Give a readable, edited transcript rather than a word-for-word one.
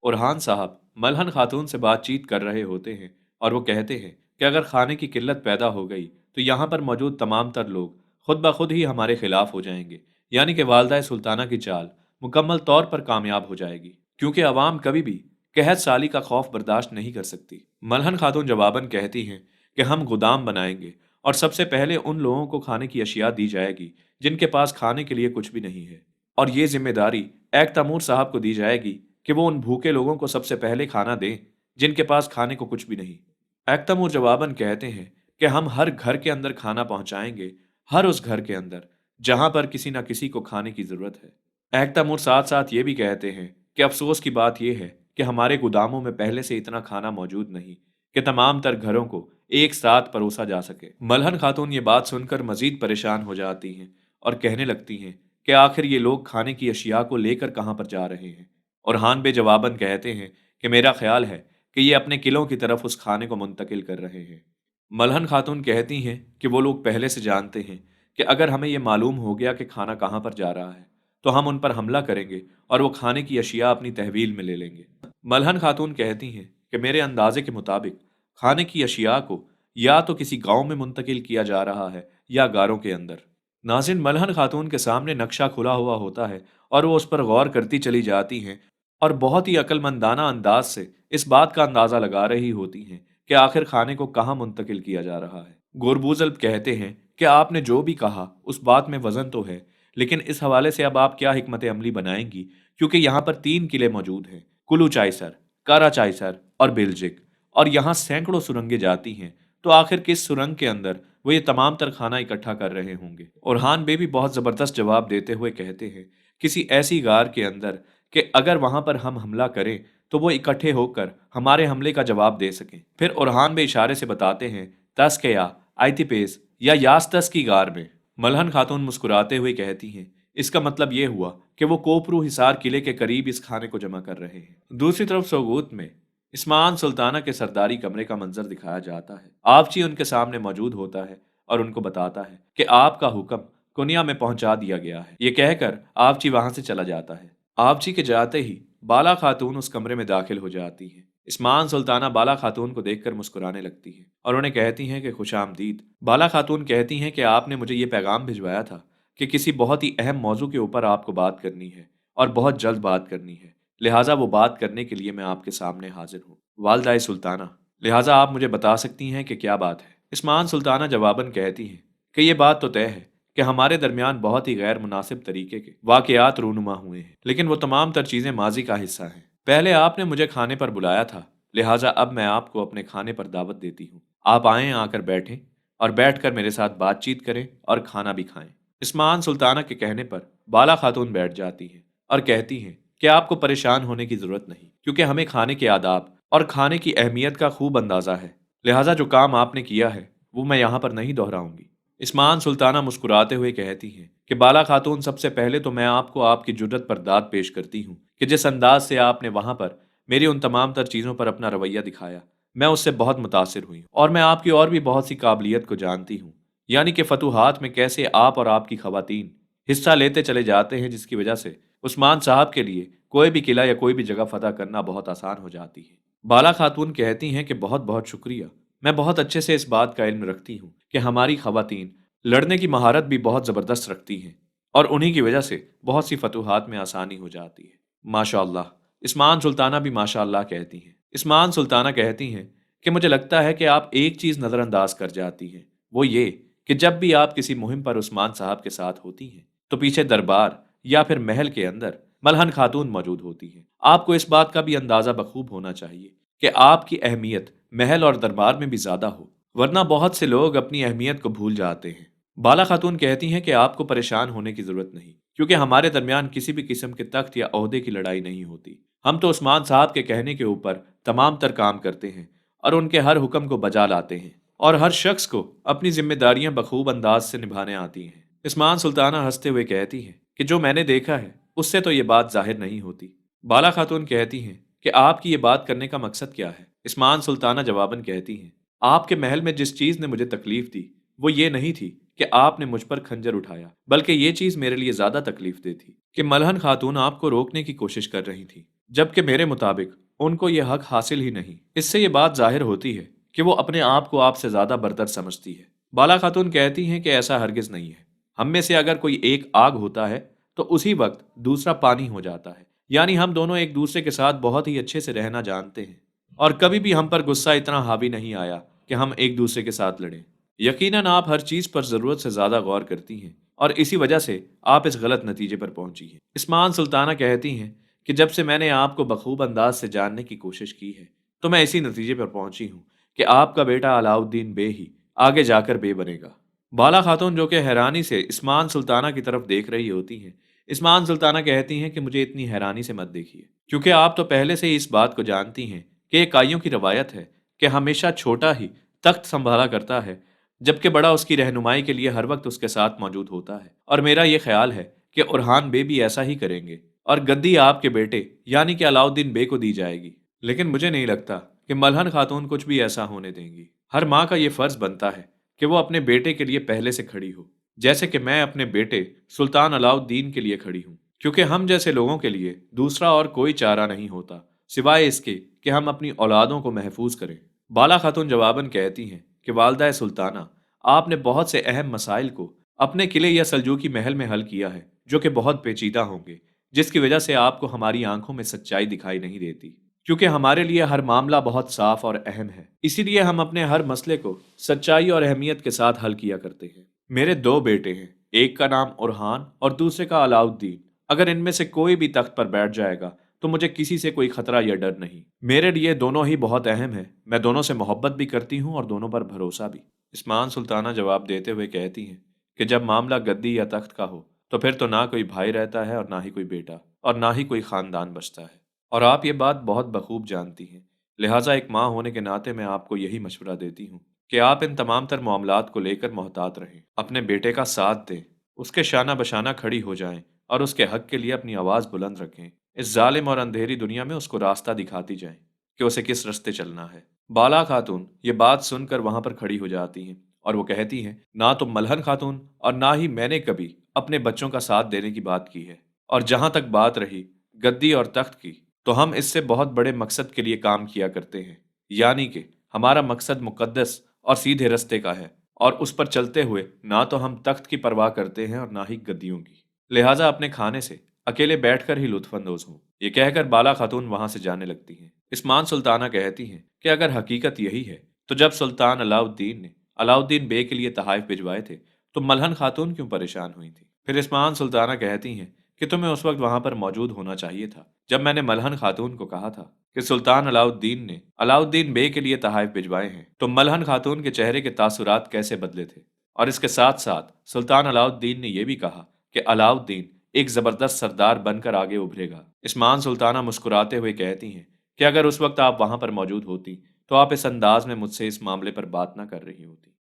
उरहान साहब मलहन खातून से बातचीत कर रहे होते हैं और वो कहते हैं कि अगर खाने की किल्लत पैदा हो गई तो यहाँ पर मौजूद तमाम तर लोग खुद ब खुद ही हमारे खिलाफ हो जाएंगे। यानी कि वालदा सुल्ताना की चाल मुकम्मल तौर पर कामयाब हो जाएगी, क्योंकि अवाम कभी भी कहत साली का खौफ बर्दाश्त नहीं कर सकती। मलहन खातून जवाबन कहती हैं कि हम गोदाम बनाएंगे और सबसे पहले उन लोगों को खाने की अशिया दी जाएगी जिनके पास खाने के लिए कुछ भी नहीं है, और ये जिम्मेदारी एक तैमूर साहब को दी जाएगी कि वो उन भूखे लोगों को सबसे पहले खाना दें जिनके पास खाने को कुछ भी नहीं। एक्तमूर जवाबन कहते हैं कि हम हर घर के अंदर खाना पहुंचाएंगे, हर उस घर के अंदर जहां पर किसी न किसी को खाने की जरूरत है। एक्तमूर साथ साथ ये भी कहते हैं कि अफसोस की बात यह है कि हमारे गोदामों में पहले से इतना खाना मौजूद नहीं कि तमाम तर घरों को एक साथ परोसा जा सके। मलहन खातून ये बात सुनकर मजीद परेशान हो जाती हैं और कहने लगती हैं कि आखिर ये लोग खाने की अशिया को लेकर कहाँ पर जा रहे हैं। और हान बे जवाबन कहते हैं कि मेरा ख्याल है कि ये अपने किलों की तरफ उस खाने को मुंतकिल कर रहे हैं। मलहन खातून कहती हैं कि वो लोग पहले से जानते हैं कि अगर हमें ये मालूम हो गया कि खाना कहाँ पर जा रहा है तो हम उन पर हमला करेंगे और वो खाने की अशिया अपनी तहवील में ले लेंगे। मलहन खातून कहती हैं कि मेरे अंदाजे के मुताबिक खाने की अशिया को या तो किसी गांव में मुंतकिल किया जा रहा है या गारों के अंदर। नाज़रीन, मलहन खातून के सामने नक्शा खुला हुआ होता है और वो उस पर गौर करती चली जाती हैं और बहुत ही अक्लमंदाना अंदाज से इस बात का अंदाजा लगा रही होती हैं कि आखिर खाने को कहाँ मुंतकिल किया जा रहा है। गोरबूजल्ब कहते हैं कि आपने जो भी कहा उस बात में वजन तो है, लेकिन इस हवाले से अब आप क्या हिकमत अमली बनाएंगी, क्योंकि यहाँ पर 3 किले मौजूद हैं, कुलू चाइसर, कारा चाइसर और बेल्जिक, और यहाँ सैकड़ों सुरंगें जाती हैं। तो आखिर किस सुरंग के अंदर वो ये तमाम तर खाना इकट्ठा कर रहे होंगे। और हान बे भी बहुत जबरदस्त जवाब देते हुए कहते हैं किसी ऐसी गार के अंदर कि अगर वहां पर हम हमला करें तो वो इकट्ठे होकर हमारे हमले का जवाब दे सकें। फिर उरहान बे इशारे से बताते हैं तस के या आइतिपेस या यास्तस की गार में। मलहन खातून मुस्कुराते हुए कहती हैं इसका मतलब ये हुआ कि वो कोपरू हिसार किले के करीब इस खाने को जमा कर रहे हैं। दूसरी तरफ सोगूत में इस्मान सुल्ताना के सरदारी कमरे का मंजर दिखाया जाता है। आपची उनके सामने मौजूद होता है और उनको बताता है कि आपका हुक्म कुनिया में पहुंचा दिया गया है। ये कहकर आपची वहां से चला जाता है। आपची के जाते ही बाला खातून उस कमरे में दाखिल हो जाती है। इस्मान सुल्ताना बाला खातून को देखकर मुस्कुराने लगती है और उन्हें कहती हैं कि खुश आमदीद। बाला खातून कहती हैं कि आपने मुझे ये पैगाम भिजवाया था कि किसी बहुत ही अहम मौजू के ऊपर आपको बात करनी है और बहुत जल्द बात करनी है, लिहाजा वो बात करने के लिए मैं आपके सामने हाजिर हूँ। वालदाए सुल्ताना, लिहाजा आप मुझे बता सकती हैं कि क्या बात है। इस्मान सुल्ताना जवाबन कहती हैं कि ये बात तो तय है कि हमारे दरमियान बहुत ही गैर मुनासिब तरीके के वाकयात रूनुमा हुए हैं, लेकिन वो तमाम तर चीज़ें माजी का हिस्सा हैं। पहले आपने मुझे खाने पर बुलाया था, लिहाजा अब मैं आपको अपने खाने पर दावत देती हूँ। आप आएँ, आकर बैठें और बैठकर मेरे साथ बातचीत करें और खाना भी खाएं। इस्मान सुल्ताना के कहने पर बाला खातून बैठ जाती हैं और कहती हैं कि आपको परेशान होने की जरूरत नहीं, क्योंकि हमें खाने के आदाब और खाने की अहमियत का खूब अंदाजा है, लिहाजा जो काम आपने किया है वो मैं यहाँ पर नहीं दोहराऊंगी। इस्मान सुल्ताना मुस्कुराते हुए कहती हैं कि बाला खातून, सबसे पहले तो मैं आपको आपकी जुर्रत पर दाद पेश करती हूँ कि जिस अंदाज से आपने वहां पर मेरी उन तमाम तर चीज़ों पर अपना रवैया दिखाया, मैं उससे बहुत मुतासिर हुई और मैं आपकी और भी बहुत सी काबिलियत को जानती हूँ, यानी कि फतूहात में कैसे आप और आपकी खवातीन हिस्सा लेते चले जाते हैं, जिसकी वजह से उस्मान साहब के लिए कोई भी किला या कोई भी जगह फतह करना बहुत आसान हो जाती है। बाला खातून कहती हैं कि बहुत बहुत शुक्रिया, मैं बहुत अच्छे से इस बात का इल्म रखती हूँ कि हमारी खवातीन लड़ने की महारत भी बहुत ज़बरदस्त रखती हैं और उन्हीं की वजह से बहुत सी फतूहात में आसानी हो जाती है। माशाअल्लाह। इस्मान सुल्ताना भी माशाअल्लाह कहती हैं। इस्मान सुल्ताना कहती हैं कि मुझे लगता है कि आप एक चीज़ नज़रअंदाज कर जाती हैं, वो ये कि जब भी आप किसी मुहिम पर उस्मान साहब के साथ होती हैं तो पीछे दरबार या फिर महल के अंदर मलहन खातून मौजूद होती हैं। आपको इस बात का भी अंदाज़ा बखूब होना चाहिए कि आपकी अहमियत महल और दरबार में भी ज़्यादा हो, वरना बहुत से लोग अपनी अहमियत को भूल जाते हैं। बाला खातून कहती हैं कि आपको परेशान होने की ज़रूरत नहीं, क्योंकि हमारे दरमियान किसी भी किस्म के तख्त या ओहदे की लड़ाई नहीं होती। हम तो उस्मान साहब के कहने के ऊपर तमाम तर काम करते हैं और उनके हर हुक्म को बजा लाते हैं, और हर शख्स को अपनी जिम्मेदारियां बखूब अंदाज से निभाने आती हैं। इस्मान सुल्ताना हंसते हुए कहती हैं कि जो मैंने देखा है उससे तो ये बात जाहिर नहीं होती। बाला खातून कहती हैं कि आपकी ये बात करने का मकसद क्या है। इस्मान सुल्ताना जवाबन कहती हैं, आपके महल में जिस चीज़ ने मुझे तकलीफ दी वो ये नहीं थी कि आपने मुझ पर खंजर उठाया, बल्कि ये चीज़ मेरे लिए ज़्यादा तकलीफ दे थी कि मलहन खातून आपको रोकने की कोशिश कर रही थी। जबकि मेरे मुताबिक उनको ये हक हासिल ही नहीं। इससे ये बात जाहिर होती है कि वो अपने आप को आपसे ज्यादा बरतर समझती है। बाला खातून कहती हैं कि ऐसा हरगिज नहीं है। हम में से अगर कोई एक आग होता है तो उसी वक्त दूसरा पानी हो जाता है। यानी हम दोनों एक दूसरे के साथ बहुत ही अच्छे से रहना जानते हैं और कभी भी हम पर गुस्सा इतना हावी नहीं आया कि हम एक दूसरे के साथ लड़ें। यकीनन आप हर चीज पर जरूरत से ज्यादा गौर करती हैं और इसी वजह से आप इस गलत नतीजे पर पहुंची हैं। इस्मान सुल्ताना कहती हैं कि जब से मैंने आपको बखूब अंदाज से जानने की कोशिश की है तो मैं इसी नतीजे पर पहुंची हूँ कि आपका बेटा अलाउद्दीन बे ही आगे जाकर बे बनेगा। बाला खातून जो कि हैरानी से इस्मान सुल्ताना की तरफ देख रही होती हैं, इस्मान सुल्ताना कहती हैं कि मुझे इतनी हैरानी से मत देखिए, क्योंकि आप तो पहले से ही इस बात को जानती हैं कि एक काइयों की रवायत है कि हमेशा छोटा ही तख्त संभाला करता है, जबकि बड़ा उसकी रहनुमाई के लिए हर वक्त उसके साथ मौजूद होता है। और मेरा ये ख्याल है कि उरहान बे भी ऐसा ही करेंगे और गद्दी आपके बेटे यानी कि अलाउद्दीन बे को दी जाएगी। लेकिन मुझे नहीं लगता कि मलहन खातून कुछ भी ऐसा होने देंगी। हर माँ का ये फर्ज बनता है कि वो अपने बेटे के लिए पहले से खड़ी हो, जैसे कि मैं अपने बेटे सुल्तान अलाउद्दीन के लिए खड़ी हूँ, क्योंकि हम जैसे लोगों के लिए दूसरा और कोई चारा नहीं होता सिवाय इसके कि हम अपनी औलादों को महफूज करें। बाला खातून जवाबन कहती हैं कि वालदा सुल्ताना, आपने बहुत से अहम मसाइल को अपने किले या सल्जूकी महल में हल किया है जो कि बहुत पेचीदा होंगे, जिसकी वजह से आपको हमारी आंखों में सच्चाई दिखाई नहीं देती, क्योंकि हमारे लिए हर मामला बहुत साफ और अहम है। इसीलिए हम अपने हर मसले को सच्चाई और अहमियत के साथ हल किया करते हैं। मेरे दो बेटे हैं, एक का नाम उरहान और दूसरे का अलाउद्दीन। अगर इनमें से कोई भी तख्त पर बैठ जाएगा तो मुझे किसी से कोई खतरा या डर नहीं। मेरे लिए दोनों ही बहुत अहम है। मैं दोनों से मोहब्बत भी करती हूँ और दोनों पर भरोसा भी। इस्मान सुल्ताना जवाब देते हुए कहती हैं कि जब मामला गद्दी या तख्त का हो तो फिर तो ना कोई भाई रहता है और ना ही कोई बेटा और ना ही कोई खानदान बचता है। और आप ये बात बहुत बखूब जानती हैं। लिहाजा एक माँ होने के नाते मैं आपको यही मशवरा देती हूँ कि आप इन तमाम तर मामलात को लेकर मोहतात रहें, अपने बेटे का साथ दें, उसके शाना बशाना खड़ी हो जाएं और उसके हक के लिए अपनी आवाज़ बुलंद रखें। इस जालिम और अंधेरी दुनिया में उसको रास्ता दिखाती जाएं कि उसे किस रास्ते चलना है। बाला खातून ये बात सुनकर वहां पर खड़ी हो जाती हैं और वो कहती हैं, ना तो मलहन खातून और ना ही मैंने कभी अपने बच्चों का साथ देने की बात की है। और जहां तक बात रही गद्दी और तख्त की, तो हम इससे बहुत बड़े मकसद के लिए काम किया करते हैं, यानी कि हमारा मकसद मुकद्दस और सीधे रास्ते का है और उस पर चलते हुए ना तो हम तख्त की परवाह करते हैं और ना ही गद्दियों की। लिहाजा अपने खाने से अकेले बैठकर ही लुत्फानंदोज हूँ। ये कहकर बाला खातून वहां से जाने लगती हैं। इस्मान सुल्ताना कहती हैं कि अगर हकीकत यही है तो जब सुल्तान अलाउद्दीन ने अलाउद्दीन बे के लिए तहाइफ भिजवाए थे तो मलहन खातून क्यों परेशान हुई थी। फिर इस्मान सुल्ताना कहती हैं कि तुम्हें उस वक्त वहां पर मौजूद होना चाहिए था जब मैंने मलहन खातून को कहा था कि सुल्तान अलाउद्दीन ने अलाउद्दीन बे के लिए तहाइफ भिजवाए हैं। तो मलहन खातून के चेहरे के तासुरात कैसे बदले थे। और इसके साथ साथ सुल्तान अलाउद्दीन ने यह भी कहा कि अलाउद्दीन एक जबरदस्त सरदार बनकर आगे उभरेगा। इस्मान सुल्ताना मुस्कुराते हुए कहती हैं कि अगर उस वक्त आप वहां पर मौजूद होती तो आप इस अंदाज में मुझसे इस मामले पर बात ना कर रही होती।